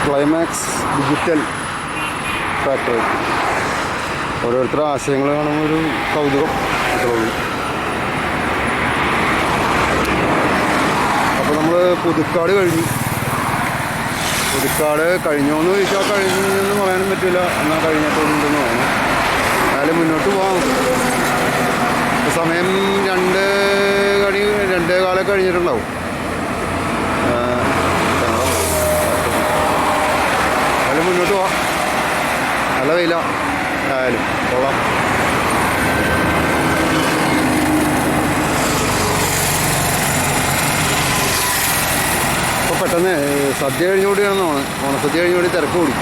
Climax digital factory. ഓരോരുത്തരുടെ ആശയങ്ങൾ കാണുമ്പോൾ ഒരു കൗതുകം അത്രയുള്ളൂ. അപ്പോൾ നമ്മൾ പുതുക്കാട് കഴിഞ്ഞു. പുതുക്കാട് കഴിഞ്ഞോന്ന് ചോദിച്ചാൽ കഴിഞ്ഞെന്ന് പറയാനും പറ്റില്ല, എന്നാൽ കഴിഞ്ഞിട്ടുണ്ടെന്ന് തോന്നുന്നു. എന്നാലും മുന്നോട്ട് പോകാം. സമയം 2:15 കഴിഞ്ഞിട്ടുണ്ടാവും. എന്നാലും മുന്നോട്ട് പോവാം. നല്ല വെയില ആയാലും കൊള്ളാം. അപ്പോൾ പെട്ടെന്ന് സദ്യ കഴിഞ്ഞുകൂടിയാണെന്നാണ്, ഓണസദ്യ കഴിഞ്ഞുകൂടി തിരക്ക് കൂടി.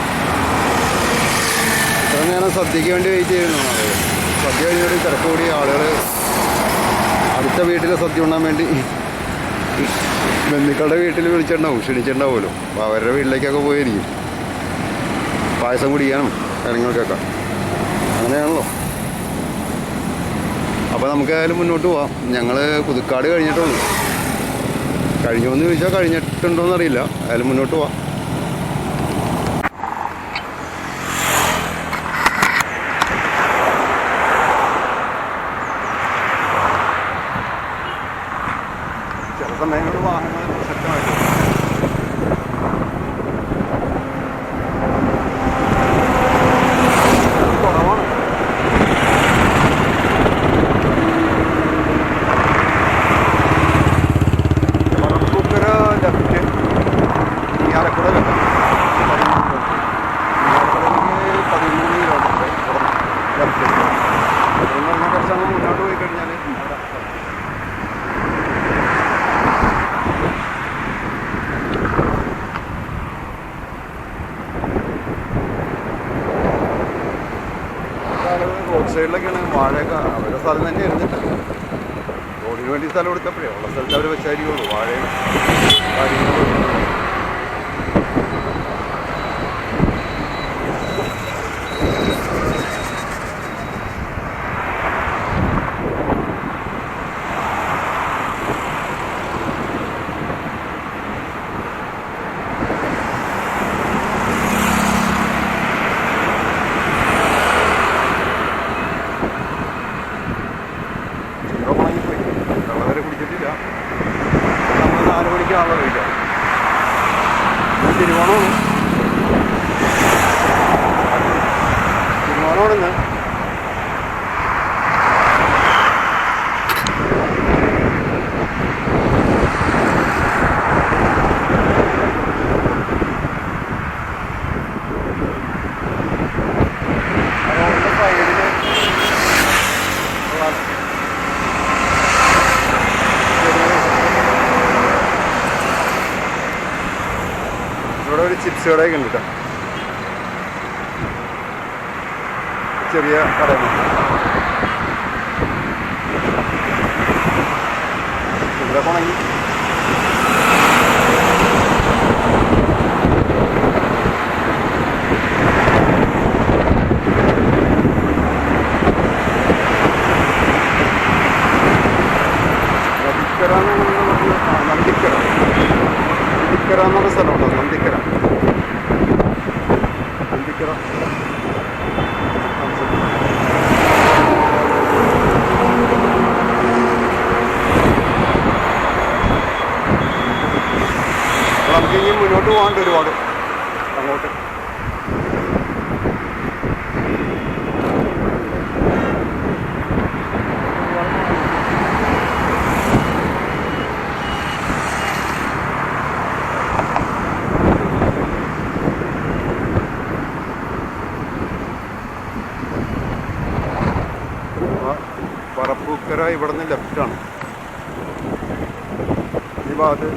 ഇത്ര നേരം സദ്യക്ക് വേണ്ടി വെയിറ്റ് ചെയ്യുന്നതാണ്. സദ്യ കഴിഞ്ഞുകൂടി തിരക്ക് കൂടി. ആളുകൾ അടുത്ത വീട്ടിൽ സദ്യ ഉണ്ണാൻ വേണ്ടി ബന്ധുക്കളുടെ വീട്ടിൽ ക്ഷണിച്ചിട്ടുണ്ടാവുമല്ലോ. അപ്പോൾ അവരുടെ വീട്ടിലേക്കൊക്കെ പോയിരിക്കും പായസം കുടിക്കാനും കാര്യങ്ങൾക്കൊക്കെ. അങ്ങനെയാണല്ലോ. അപ്പോൾ നമുക്കായാലും മുന്നോട്ട് പോവാം. ഞങ്ങൾ പുതുക്കാട് കഴിഞ്ഞിട്ടുള്ളൂ. കഴിഞ്ഞോ എന്ന് ചോദിച്ചാൽ കഴിഞ്ഞിട്ടുണ്ടോയെന്ന് അറിയില്ല. ആയാലും മുന്നോട്ട് പോവാം. ചില സമയങ്ങളിൽ വാഹനങ്ങൾ ശക്തമായിട്ട് കുറവാണ്. Parappukkara left, Irinjalakuda left, 13 kilometre left. അതെന്ന് പറഞ്ഞാൽ കുറച്ചങ്ങ് മുന്നോട്ട് പോയി കഴിഞ്ഞാൽ റോഡ് സൈഡിലൊക്കെയാണ് വാഴയൊക്കെ. അവരുടെ സ്ഥലം തന്നെ ഇരുന്നിട്ട് റോഡിന് വേണ്ടി സ്ഥലം കൊടുത്തപ്പോഴേ ഉള്ള സ്ഥലത്ത് അവർ വെച്ചായിരിക്കുള്ളൂ വാഴയും കാര്യങ്ങളും. വെള്ളം കുടിച്ചിട്ടില്ല. നമ്മൾ 4 മണിക്കാണല്ലോ കഴിക്കാം. തിരുവോണമാണ്. തിരുവോണമാണെന്ന് ഇവിടെ ഒരു ചിപ്സ് കടയൊക്കെ ഉണ്ട് കേട്ടോ. ചെറിയ കടയാണ്. ഇവിടെ പോണെങ്കിൽ നന്ദിക്കര എന്നുള്ള സ്ഥലമുണ്ടോ? നന്ദിക്കര നമുക്ക് ഇനി മുന്നോട്ട് പോകാണ്ട് ഒരുപാട് അങ്ങോട്ട്. പറപ്പൂക്കര ഇവിടെ നിന്ന് ലെഫ്റ്റാണ്. ഈ ഭാഗത്ത്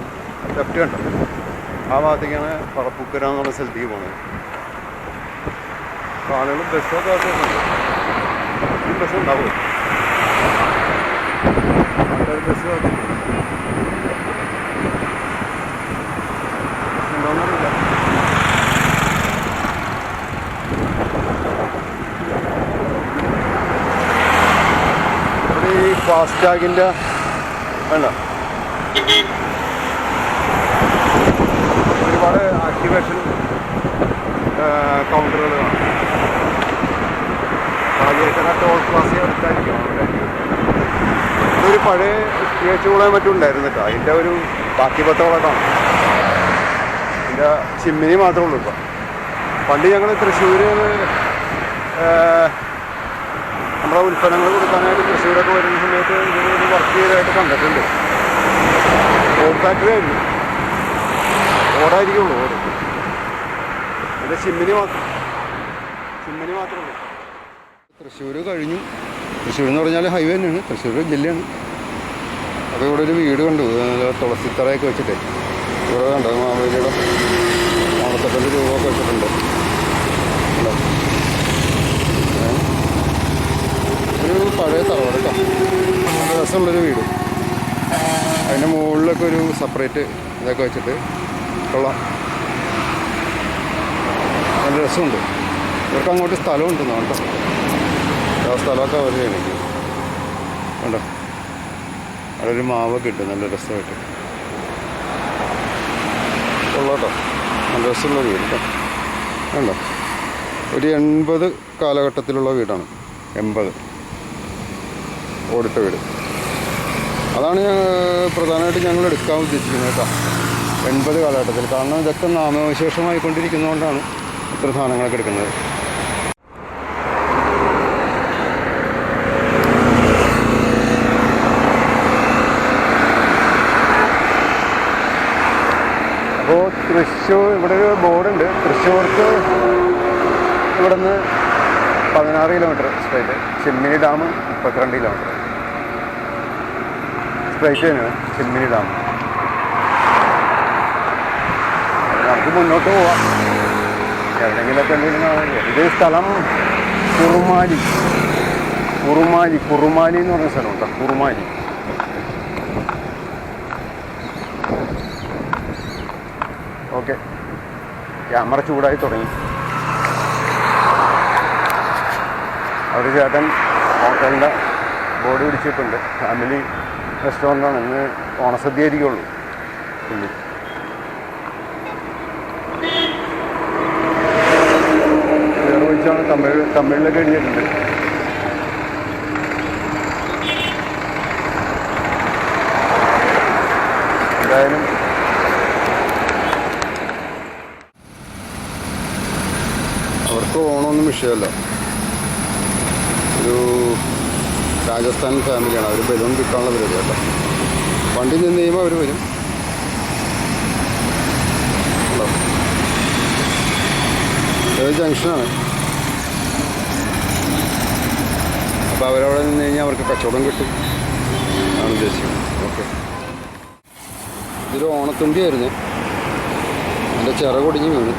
ലെഫ്റ്റ് കണ്ടോ? ആ ഭാഗത്തേക്കാണ് പറപ്പൂക്കര എന്നുള്ള സ്ഥലത്തേക്ക് പോകുന്നത്. ആളുകൾ ബസ്സൊക്കെ ആക്കുന്നുണ്ട്. ഈ ബസ് ഉണ്ടാവും. ബസ് ഉണ്ടോന്നറിയില്ല. ഇവിടെ ഈ ഫാസ്റ്റാഗിൻ്റെ വേണ്ട ഒരുപാട് ആക്ടിവേഷൻ പഴയ ചൂളയും മറ്റും ഉണ്ടായിരുന്നു കേട്ടോ. അതിൻ്റെ ഒരു ബാക്കി പത്തോളക്കാണ്. അതിൻ്റെ ചിമ്മിനി മാത്രമേ ഉള്ളൂ ഇപ്പം. പണ്ട് ഞങ്ങൾ തൃശ്ശൂർ നമ്മുടെ ഉൽപ്പന്നങ്ങൾ കൊടുക്കാനായിട്ട് തൃശ്ശൂരൊക്കെ വരുന്ന സമയത്ത് ഇത് വർക്ക് ചെയ്തതായിട്ട് കണ്ടിട്ടുണ്ട്. ഓട് ഫാക്ടറി ആയിരുന്നു. ഓടായിരിക്കുള്ളൂ, ഓട്. അതിൻ്റെ ചിമ്മിനി മാത്രമേ ഉള്ളൂ. തൃശ്ശൂർ കഴിഞ്ഞു. തൃശ്ശൂർ എന്ന് പറഞ്ഞാൽ ഹൈവേ തന്നെയാണ്, തൃശ്ശൂർ ജില്ലയാണ്. അപ്പോൾ ഇവിടെ ഒരു വീട് കണ്ടു, തുളസിത്തറയൊക്കെ വെച്ചിട്ട്. ഇവിടെ കണ്ടോ മാവേലിയുടെ ഓണത്തപ്പൻ്റെ രൂപമൊക്കെ വെച്ചിട്ടുണ്ട്. ഒരു പഴയ തറവാട് കേട്ടോ. നല്ല രസമുള്ളൊരു വീട്. അതിൻ്റെ മുകളിലൊക്കെ ഒരു സെപ്പറേറ്റ് ഇതൊക്കെ വെച്ചിട്ട് കൊള്ളാം, നല്ല രസമുണ്ട്. ഇവർക്ക് അങ്ങോട്ട് സ്ഥലമുണ്ടെന്നോ കേട്ടോ. ആ സ്ഥലമൊക്കെ അവർ എനിക്ക് കണ്ടോ. അവിടെ ഒരു മാവൊക്കെ ഇട്ട് നല്ല രസമായിട്ട് കൊള്ളാട്ടോ. നല്ല രസമുള്ള വീട് കേട്ടോ. കണ്ടോ, ഒരു 80 കാലഘട്ടത്തിലുള്ള വീടാണ്. 80 ഓടിട്ട വീട്. അതാണ് പ്രധാനമായിട്ട് ഞങ്ങൾ എടുക്കാൻ ഉദ്ദേശിക്കുന്നത് കേട്ടോ. 80 കാലഘട്ടത്തിൽ. കാരണം ഇതൊക്കെ നാമവിശേഷമായിക്കൊണ്ടിരിക്കുന്നതുകൊണ്ടാണ് ഇത്ര സാധനങ്ങളൊക്കെ എടുക്കുന്നത്. അപ്പോൾ തൃശ്ശൂർ, ഇവിടെ ഒരു ബോർഡുണ്ട്. തൃശ്ശൂർക്ക് ഇവിടെ നിന്ന് 16 kilometre straight. Chimmini dam 32 kilometre straight തന്നെയാണ് ചിമ്മിനി ഡാം. നമുക്ക് മുന്നോട്ട് പോവാം. എവിടെയെങ്കിലൊക്കെ എന്തെങ്കിലും. ഇത് സ്ഥലം കുറുമാലി എന്ന് പറഞ്ഞ സ്ഥലമുണ്ടോ, കുറുമാലി. ഓക്കെ, ക്യാമറ ചൂടായി തുടങ്ങി. ഒരു ചേട്ടൻ ഹോട്ടലിൻ്റെ ബോർഡ് പിടിച്ചിട്ടുണ്ട്. ഫാമിലി റെസ്റ്റോറൻ്റാണ്. ഇന്ന് ഓണസദ്യ ആയിരിക്കുള്ളൂ. വേറെ വിളിച്ചാണ് തമിഴിലൊക്കെ എഴുതിയിട്ടുണ്ട്. എന്തായാലും അവർക്ക് ഓണമൊന്നും വിഷയമല്ല. ഒരു രാജസ്ഥാൻ ഫാമിലിയാണ്. അവർ ബലൂൺ കിട്ടാനുള്ള പരിപാടി കേട്ടോ. വണ്ടി നിന്ന് കഴിയുമ്പോൾ അവർ വരും. ഇത് ജംഗ്ഷനാണ്. അപ്പോൾ അവരവിടെ നിന്ന് കഴിഞ്ഞാൽ അവർക്ക് കച്ചവടം കിട്ടും ആണ് ഉദ്ദേശിക്കുന്നത്. ഓക്കെ, ഇതൊരു ഓണത്തുണ്ടിയായിരുന്നു. എൻ്റെ ചിറകൊടിഞ്ഞ് വീണു,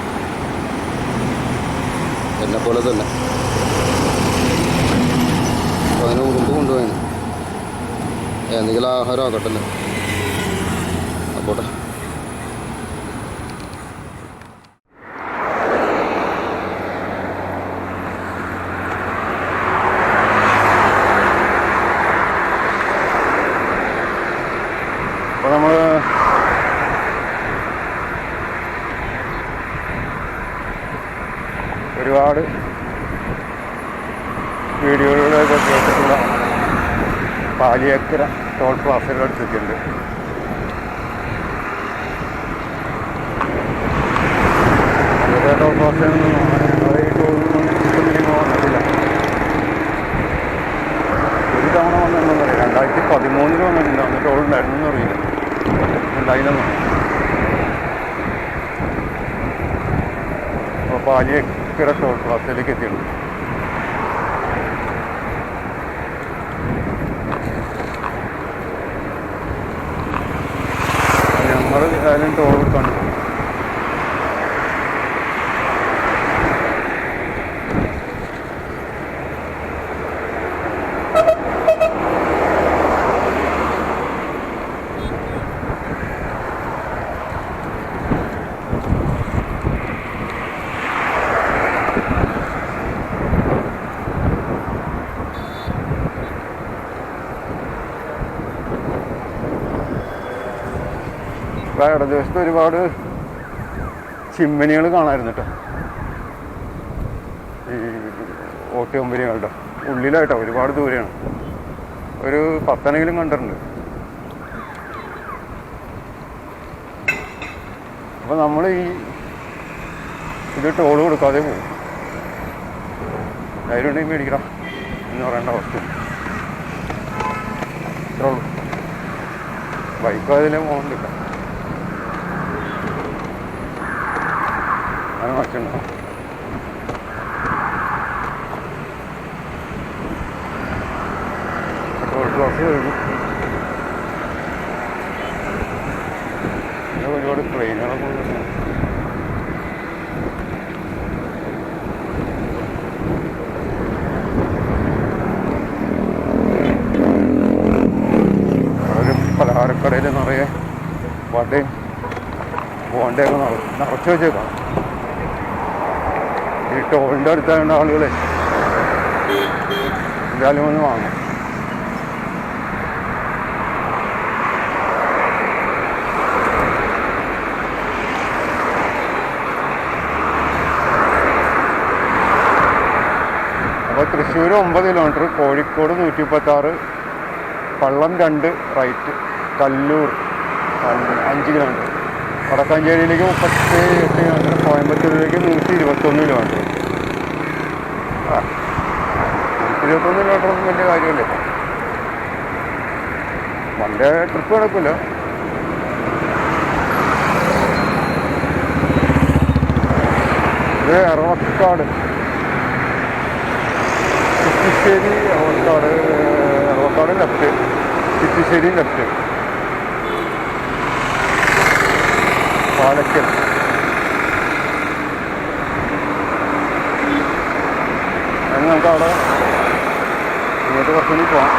എന്നെപ്പോലെ തന്നെ. അപ്പോൾ അതിനെ ഉറുമ്പ് കൊണ്ടുപോയി. എന്തെങ്കിലും ആഹാരം ആക്കട്ടല്ലേ. അപ്പോട്ടെ. അപ്പോൾ നമ്മൾ ഒരുപാട് വീഡിയോകളിലൊക്കെ കേട്ടിട്ടുള്ള പാലിയേക്കര ടോൾ പ്ലാസയുടെ അടുത്തെത്തിയിട്ടുണ്ട്. പാലിയേക്കര ടോൾ പ്ലാസയൊന്നും വന്നിട്ടില്ല. ഒരു തവണ വന്നെന്നു പറയാം. 2013 വന്നിട്ടില്ല. അന്ന് ടോൾ ഉണ്ടായിരുന്നെന്ന് അറിയില്ല. ഉണ്ടായില്ലെന്ന്. അപ്പോൾ പാലിയേക്കര ടോൾ പ്ലാസയിലേക്ക് എത്തിയിട്ടുണ്ട്. നമ്മൾ ഏതായാലും ടോൾ കൊടുക്കാണ്. ഇടതുവശത്ത് ഒരുപാട് ചിമ്മിനികൾ കാണാമായിരുന്നു കേട്ടോ. ഈ ഓട്ട് കമ്പനികളുടെ ഉള്ളിലായിട്ടോ, ഒരുപാട് ദൂരെയാണ്. ഒരു 10 കണ്ടിട്ടുണ്ട്. അപ്പോൾ നമ്മൾ ഇത് ടോള് കൊടുക്കാതെ പോകും. ധൈര്യം ഉണ്ടെങ്കിൽ മേടിക്കണം എന്ന് പറയേണ്ട അവസ്ഥ. ഇത്രേ ഉള്ളൂ. ബൈക്ക് അതിലേ പോകുന്നില്ല. അത് മറ്റുണ്ടാവും. ടോൾ ക്ലാസ് കഴിഞ്ഞു. ഒരുപാട് ട്രെയിനുകളൊക്കെ ഉള്ളത്. പലഹാരക്കടയിൽ നിറയെ വടയും ബോണ്ടയൊക്കെ നിറച്ച് വെച്ചേക്കാം. ഈ ടോളിൻ്റെ അടുത്തായ ആളുകളെ എന്തായാലും ഒന്ന് വാങ്ങും. അപ്പോൾ Thrissur 9 kilometre, Kozhikode 136, Pallam 2 right, Kallur 5 kilometre, വടക്കാഞ്ചേരിയിലേക്ക് 38 കിലോമീറ്റർ, കോയമ്പത്തൂരിലേക്ക് 121 കിലോമീറ്റർ. 121 കിലോമീറ്റർ ഒന്നും വലിയ കാര്യമല്ലേ. വൺ ഡേ ട്രിപ്പ് നടക്കില്ല. ഇത് എറവക്കാട്, ചിറ്റിശ്ശേരി, എറവക്കാട് ലെഫ്റ്റ്, ചിറ്റിശ്ശേരി ലെഫ്റ്റ്, പാലക്കൽ. അതിന് നമുക്ക് അവിടെ ഇങ്ങോട്ട് കുറച്ചുകൂടി പോവാം.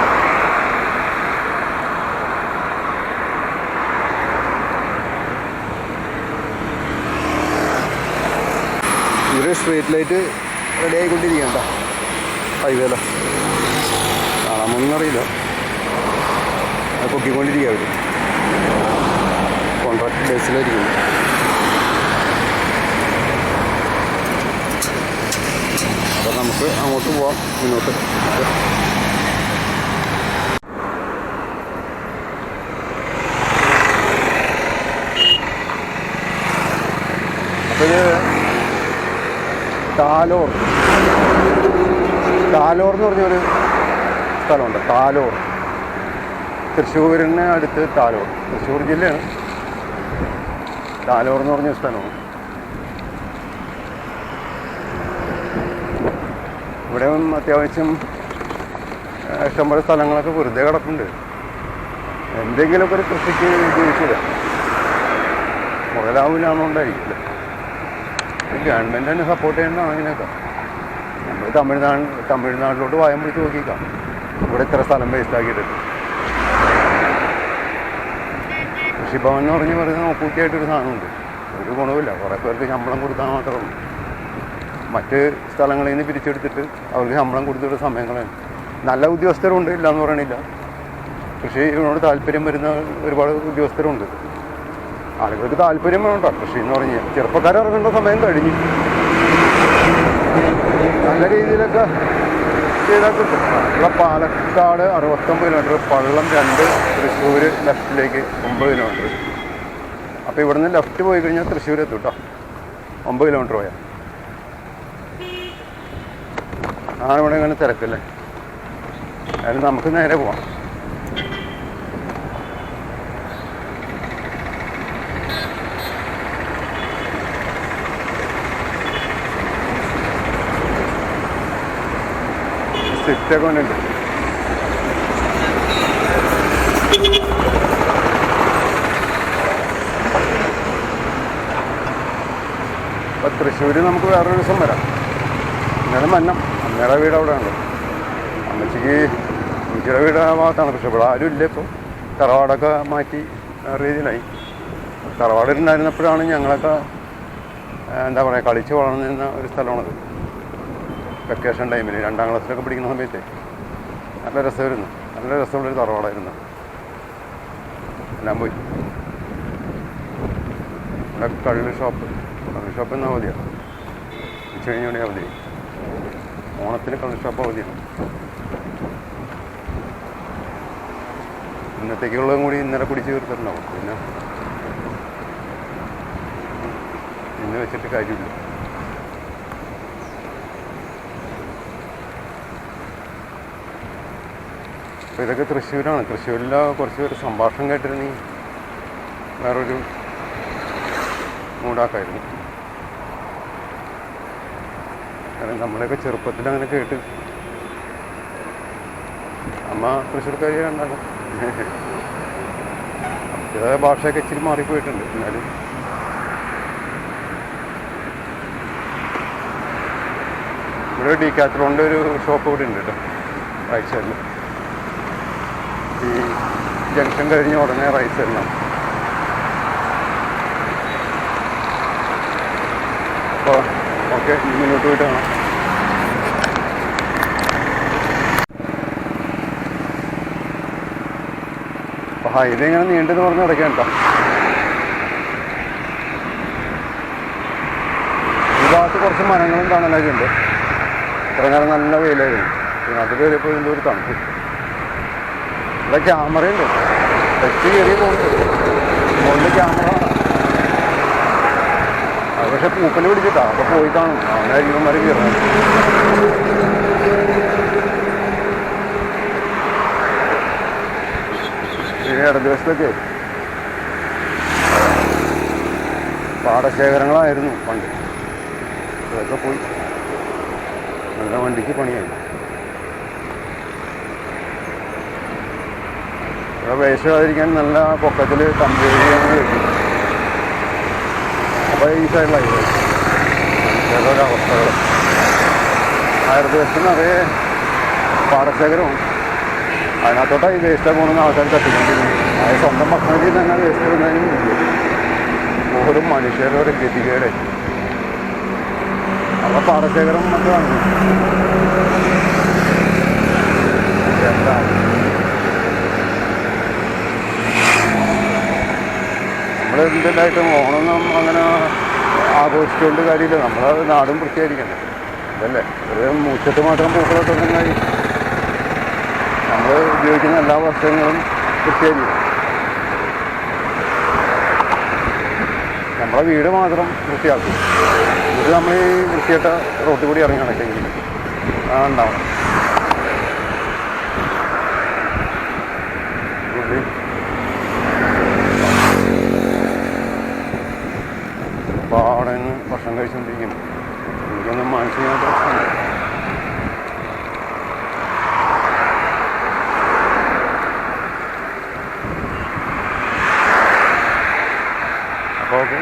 ഇവിടെ സ്ട്രീറ്റ് ലൈറ്റ് റെഡി ആയിക്കൊണ്ടിരിക്കണ്ട. ഹൈവേല കാണാമെന്നറിയില്ല. അത് പൊക്കിക്കൊണ്ടിരിക്കുക. അവർ കോൺട്രാക്ട് ബേസിലായിരിക്കും. അപ്പോൾ നമുക്ക് അങ്ങോട്ട് പോവാം, മുന്നോട്ട്. അപ്പോൾ ഇത് താലോർ എന്ന് പറഞ്ഞൊരു സ്ഥലമുണ്ട്. താലോർ, തൃശ്ശൂരിന് അടുത്ത് താലോർ, തൃശ്ശൂർ ജില്ലയാണ്. താലോർ എന്ന് പറഞ്ഞ സ്ഥലമാണ്. ഇവിടെ അത്യാവശ്യം ഇഷ്ടംപോലെ സ്ഥലങ്ങളൊക്കെ വെറുതെ കിടപ്പുണ്ട്. എന്തെങ്കിലുമൊക്കെ ഒരു കൃഷിക്ക് ഉപയോഗിച്ചില്ല, മുതലാവില്ല എന്നുകൊണ്ടായിരിക്കില്ല. ഗവൺമെൻറ് തന്നെ സപ്പോർട്ട് ചെയ്യേണ്ടതാണ് ഇതിനൊക്കെ. നമ്മൾ തമിഴ്നാട്ടിലോട്ട് വായം പിടിച്ച് നോക്കിക്കാം. ഇവിടെ ഇത്ര സ്ഥലം വേസ്റ്റാക്കിയിട്ടുണ്ട്. കൃഷിഭവൻ എന്ന് പറഞ്ഞ് പറയുന്നത് നോക്കൂറ്റിയായിട്ടൊരു സാധനമുണ്ട്. ഒരു ഗുണവുമില്ല. കുറേ പേർക്ക് ശമ്പളം കൊടുക്കാൻ മാത്രമേ ഉള്ളൂ. മറ്റ് സ്ഥലങ്ങളിൽ നിന്ന് പിരിച്ചെടുത്തിട്ട് അവർക്ക് ശമ്പളം കൊടുത്തിട്ട് സമയങ്ങളാണ്. നല്ല ഉദ്യോഗസ്ഥരുണ്ട്, ഇല്ലയെന്ന് പറയണില്ല. കൃഷിയോട് താല്പര്യം വരുന്ന ഒരുപാട് ഉദ്യോഗസ്ഥരുണ്ട്. ആളുകൾക്ക് താല്പര്യം വേണ്ട കൃഷി എന്ന് പറഞ്ഞാൽ. ചെറുപ്പക്കാരിറങ്ങേണ്ട സമയം കഴിഞ്ഞു. നല്ല രീതിയിലൊക്കെ ചെയ്താൽ കിട്ടും. ഇവിടെ പാലക്കാട് 69 കിലോമീറ്റർ, പള്ളം 2, തൃശ്ശൂർ ലെഫ്റ്റിലേക്ക് 9 കിലോമീറ്റർ. അപ്പോൾ ഇവിടുന്ന് ലെഫ്റ്റ് പോയി കഴിഞ്ഞാൽ തൃശ്ശൂർ എത്തും കേട്ടോ. 9 കിലോമീറ്റർ പോയാൽ ആണ്. ഇവിടെ ഇങ്ങനെ തിരക്കല്ലേ. അതിന് നമുക്ക് നേരെ പോവാം. സ്വിഫ്റ്റൊക്കെ കൊണ്ടുണ്ട്. അപ്പോൾ തൃശ്ശൂർ നമുക്ക് വേറൊരു ദിവസം വരാം. ഇന്നലെ മന്നം അമ്മയുടെ വീട് അവിടെ ഉണ്ട്. അമ്മച്ചിയുടെ വീട് ആ ഭാഗത്താണ്. പക്ഷെ ഇവിടെ ആരും ഇല്ല. ഇപ്പോൾ തറവാടൊക്കെ മാറ്റി വേറെ രീതിയിലായി. തറവാടിലുണ്ടായിരുന്നപ്പോഴാണ് ഞങ്ങളൊക്കെ എന്താ പറയുക കളിച്ച് വളർന്നിരുന്ന ഒരു സ്ഥലമാണത്. വെക്കേഷൻ ടൈമിൽ 2ാം ക്ലാസ്സിലൊക്കെ പഠിക്കുന്ന സമയത്ത് നല്ല രസമായിരുന്നു. നല്ല രസമുള്ളൊരു തറവാടായിരുന്നു. എല്ലാം പോയി. ഇവിടെ കള്ള് ഷോപ്പ് എന്നാൽ അവധിയാണ്. ഉച്ച കഴിഞ്ഞോടെ അവധി. ഓണത്തിന് കള്ള് ഷോപ്പ് അവധിയാണ്. ഇന്നത്തേക്കുള്ളതും കൂടി ഇന്നലെ കുടിച്ച് തീർത്തിട്ടുണ്ടാവും. പിന്നെ ഇന്ന് വെച്ചിട്ട് കാര്യമില്ല. അപ്പോൾ ഇതൊക്കെ തൃശ്ശൂരാണ്. തൃശ്ശൂരിലെ കുറച്ച് പേര് സംഭാഷണം കേട്ടിരുന്നെങ്കിൽ വേറൊരു മൂടാക്കായിരുന്നു. കാരണം നമ്മളെയൊക്കെ ചെറുപ്പത്തിൽ അങ്ങനെ കേട്ട് അമ്മ തൃശ്ശൂർക്കാരി ഉണ്ടാകും. അതിൻ്റെതായ ഭാഷയൊക്കെ ഇച്ചിരി മാറിപ്പോയിട്ടുണ്ട്. എന്നാലും ഇവിടെ ഡീക്കാത്തലോണിൻ്റെ ഒരു ഷോപ്പ് കൂടി ഉണ്ട് കേട്ടോ, റൈറ്റ് സൈഡിൽ. ഈ ജംഗ്ഷൻ കഴിഞ്ഞ് ഉടനെ റൈറ്റ് സൈഡിലാണ്. അപ്പോൾ ഓക്കെ, മുന്നോട്ട് പോയിട്ട് കാണാം. അപ്പോൾ ഹൈവേ ഇങ്ങനെ നീണ്ടെന്ന് പറഞ്ഞ് കിടക്കാൻ കേട്ടോ. ഈ ഭാഗത്ത് കുറച്ച് മരങ്ങളും തണലൊക്കെ ഉണ്ട്. ഇത്ര നേരം നല്ല വെയിലായിരുന്നു. പിന്നെ അത് കയറിയപ്പോൾ ഇതിൻ്റെ ഒരു തണുപ്പ്. ഇവിടെ ക്യാമറയുണ്ട്, ടെസ്റ്റ് കയറി പോകുന്നുണ്ട്. മുകളിൽ ക്യാമറ അത് പക്ഷെ പൂപ്പല് പിടിച്ചിട്ടാ. അപ്പോൾ പോയി കാണും. അങ്ങനെ അരിവന്മാർ കയറുന്നത്. ഈ ഇടതുവശത്തൊക്കെ പാടശേഖരങ്ങളായിരുന്നു പണ്ട്. ഇതൊക്കെ പോയി. നല്ല വണ്ടിക്ക് പണിയായി. ഇവിടെ വേഷമായിരിക്കാൻ നല്ല പൊക്കത്തിൽ കമ്പേരിയാണ് വെക്കും. അപ്പോൾ ഈ സൈഡിലായി മനുഷ്യരുടെ അവസ്ഥകൾ. ഇടതുവശത്ത് നിറയെ പാടശേഖരവും അതിനകത്തോട്ടാണ് ഈ വേസ്റ്റ് പോകുന്ന ആൾക്കാർ തട്ടിക്കൊണ്ടിരുന്നത്. അത് സ്വന്തം ഭക്ഷണത്തിൽ തന്നെ വേസ്റ്റ് ഇടുന്നതിന് മുമ്പ് ഓരോ മനുഷ്യരുടെ ഗതികേട്. അവിടെ പാടശേഖരം മറ്റാണ്. നമ്മൾ എന്തിനായിട്ടും ഓണം അങ്ങനെ ആഘോഷിച്ചുകൊണ്ട് കാര്യമില്ല. നമ്മളത് നാടും വൃത്തിയായിരിക്കണ്ടേ, അതല്ലേ? ഒരു മുറ്റത്ത് മാത്രം പൂക്കളൊട്ടുണ്ടെങ്കിൽ നമ്മൾ ഉപയോഗിക്കുന്ന എല്ലാ വസ്ത്രങ്ങളും വൃത്തിയായിരിക്കും. നമ്മളെ വീട് മാത്രം വൃത്തിയാക്കും. ഇത് നമ്മൾ ഈ വൃത്തിയായിട്ട റോട്ടിൽ കൂടി ഇറങ്ങി നടക്കെങ്കിൽ ഉണ്ടാവും. അപ്പോൾ അവിടെ നിന്ന് ഭക്ഷണം കഴിച്ചുകൊണ്ടിരിക്കുന്നു. എനിക്കൊന്നും മാനസികമായിട്ട് പ്രശ്നമില്ല. അപ്പോൾ ഓക്കെ.